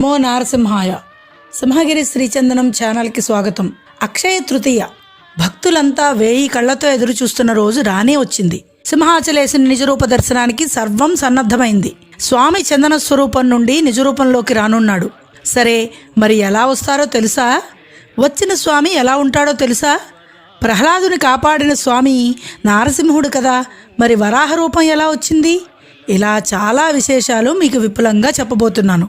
నమో నారసింహాయ. సింహగిరి శ్రీచందనం ఛానల్కి స్వాగతం. అక్షయ తృతీయ భక్తులంతా 1000 కళ్లతో ఎదురు చూస్తున్న రోజు రానే వచ్చింది. సింహాచలేసిన నిజరూప దర్శనానికి సర్వం సన్నద్ధమైంది. స్వామి చందన స్వరూపం నుండి నిజరూపంలోకి రానున్నాడు. సరే, మరి ఎలా వస్తారో తెలుసా? వచ్చిన స్వామి ఎలా ఉంటాడో తెలుసా? ప్రహ్లాదుని కాపాడిన స్వామి నారసింహుడు కదా, మరి వరాహ రూపం ఎలా వచ్చింది? ఇలా చాలా విశేషాలు మీకు విపులంగా చెప్పబోతున్నాను.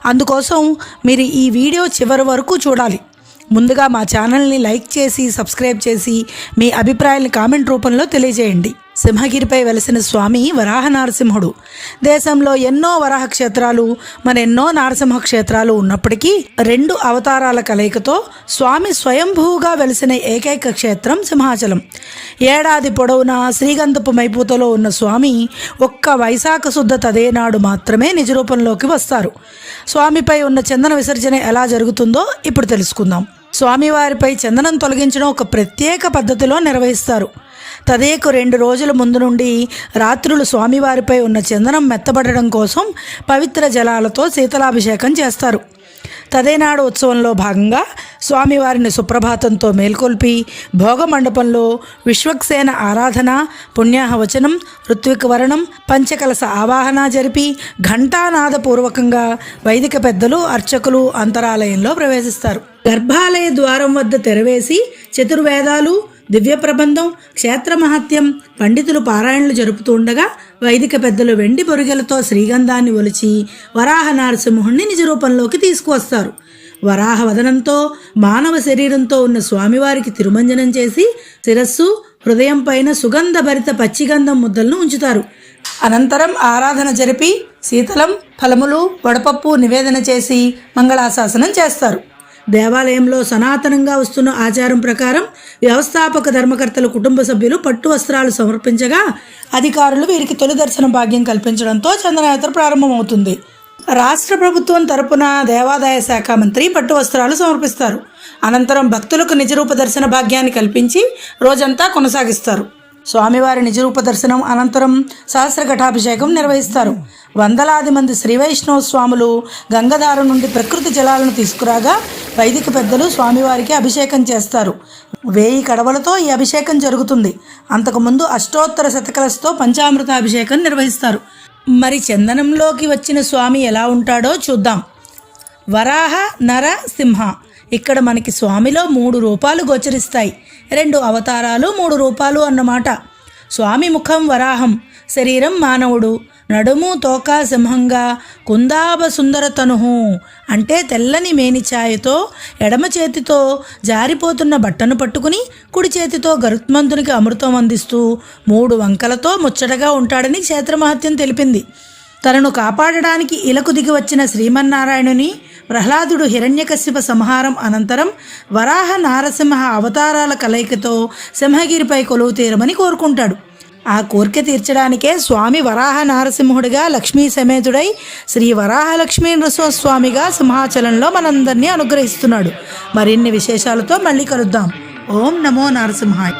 అందుకోసం మీరు ఈ వీడియో చివరి వరకు చూడాలి. ముందుగా మా ఛానల్ని లైక్ చేసి సబ్స్క్రైబ్ చేసి మీ అభిప్రాయాలను కామెంట్ రూపంలో తెలియజేయండి. సింహగిరిపై వెలసిన స్వామి వరాహ నారసింహుడు. దేశంలో ఎన్నో వరాహ క్షేత్రాలు, మరెన్నో నారసింహ క్షేత్రాలు ఉన్నప్పటికీ 2 అవతారాల కలయికతో స్వామి స్వయంభూగా వెలిసిన ఏకైక క్షేత్రం సింహాచలం. ఏడాది పొడవునా శ్రీగంధపు మైపూతలో ఉన్న స్వామి ఒక్క వైశాఖ శుద్ధ తదేనాడు మాత్రమే నిజరూపంలోకి వస్తారు. స్వామిపై ఉన్న చందన విసర్జన ఎలా జరుగుతుందో ఇప్పుడు తెలుసుకుందాం. స్వామివారిపై చందనం తొలగించడం ఒక ప్రత్యేక పద్ధతిలో నిర్వహిస్తారు. తదేకు 2 రోజుల ముందు నుండి రాత్రులు స్వామివారిపై ఉన్న చందనం మెత్తబడడం కోసం పవిత్ర జలాలతో శీతలాభిషేకం చేస్తారు. తదేనాడు ఉత్సవంలో భాగంగా స్వామివారిని సుప్రభాతంతో మేల్కొల్పి భోగ మండపంలో విశ్వక్సేన ఆరాధన, పుణ్యాహవచనం, ఋత్వికవరణం, పంచకలస ఆవాహన జరిపి ఘంటానాదపూర్వకంగా వైదిక పెద్దలు, అర్చకులు అంతరాలయంలో ప్రవేశిస్తారు. గర్భాలయ ద్వారం వద్ద తెరవేసి చతుర్వేదాలు, దివ్య ప్రబంధం, క్షేత్ర మహత్యం పండితులు పారాయణలు జరుపుతూ ఉండగా వైదిక పెద్దలు వెండి బొరిగెలతో శ్రీగంధాన్ని ఒలిచి వరాహ నారసింహుణ్ణి నిజరూపంలోకి తీసుకువస్తారు. వరాహ వదనంతో మానవ శరీరంతో ఉన్న స్వామివారికి తిరుమంజనం చేసి శిరస్సు, హృదయం పైన సుగంధభరిత పచ్చిగంధం ముద్దలను ఉంచుతారు. అనంతరం ఆరాధన జరిపి శీతలం, ఫలములు, వడపప్పు నివేదన చేసి మంగళాశాసనం చేస్తారు. దేవాలయంలో సనాతనంగా వస్తున్న ఆచారం ప్రకారం వ్యవస్థాపక ధర్మకర్తల కుటుంబ సభ్యులు పట్టు వస్త్రాలు సమర్పించగా అధికారులు వీరికి తొలి దర్శన భాగ్యం కల్పించడంతో చందనయాత్ర ప్రారంభమవుతుంది. రాష్ట్ర ప్రభుత్వం తరపున దేవాదాయ శాఖ మంత్రి పట్టు వస్త్రాలు సమర్పిస్తారు. అనంతరం భక్తులకు నిజరూప దర్శన భాగ్యాన్ని కల్పించి రోజంతా కొనసాగిస్తారు. స్వామివారి నిజరూప దర్శనం అనంతరం సహస్రఘటాభిషేకం నిర్వహిస్తారు. వందలాది మంది శ్రీ వైష్ణవ స్వాములు గంగధార నుండి ప్రకృతి జలాలను తీసుకురాగా వైదిక పెద్దలు స్వామివారికి అభిషేకం చేస్తారు. 1000 కడవలతో ఈ అభిషేకం జరుగుతుంది. అంతకుముందు అష్టోత్తర శతకలతో పంచామృత అభిషేకం నిర్వహిస్తారు. మరి చందనంలోకి వచ్చిన స్వామి ఎలా ఉంటాడో చూద్దాం. వరాహ, నర, సింహ. ఇక్కడ మనకి స్వామిలో 3 రూపాలు గోచరిస్తాయి. 2 అవతారాలు, 3 రూపాలు అన్నమాట. స్వామి ముఖం వరాహం, శరీరం మానవుడు, నడుము తోక సింహంగా, కుందాభ సుందర తనుహు అంటే తెల్లని మేనిఛాయతో ఎడమ చేతితో జారిపోతున్న బట్టను పట్టుకుని కుడి చేతితో గరుత్మంతునికి అమృతం అందిస్తూ 3 వంకలతో ముచ్చటగా ఉంటాడని క్షేత్రమహత్యం తెలిపింది. తనను కాపాడడానికి ఇలకు దిగి వచ్చిన శ్రీమన్నారాయణుని ప్రహ్లాదుడు హిరణ్యకశ్యప సంహారం అనంతరం వరాహ నారసింహ అవతారాల కలయికతో సింహగిరిపై కొలువు తీరమని కోరుకుంటాడు. ఆ కోరిక తీర్చడానికే స్వామి వరాహ నారసింహుడిగా లక్ష్మీ సమేతుడై శ్రీ వరాహ లక్ష్మీ నృసింహస్వామిగా సింహాచలంలో మనందరినీ అనుగ్రహిస్తున్నాడు. మరిన్ని విశేషాలతో మళ్ళీ కలుద్దాం. ఓం నమో నారసింహాయ.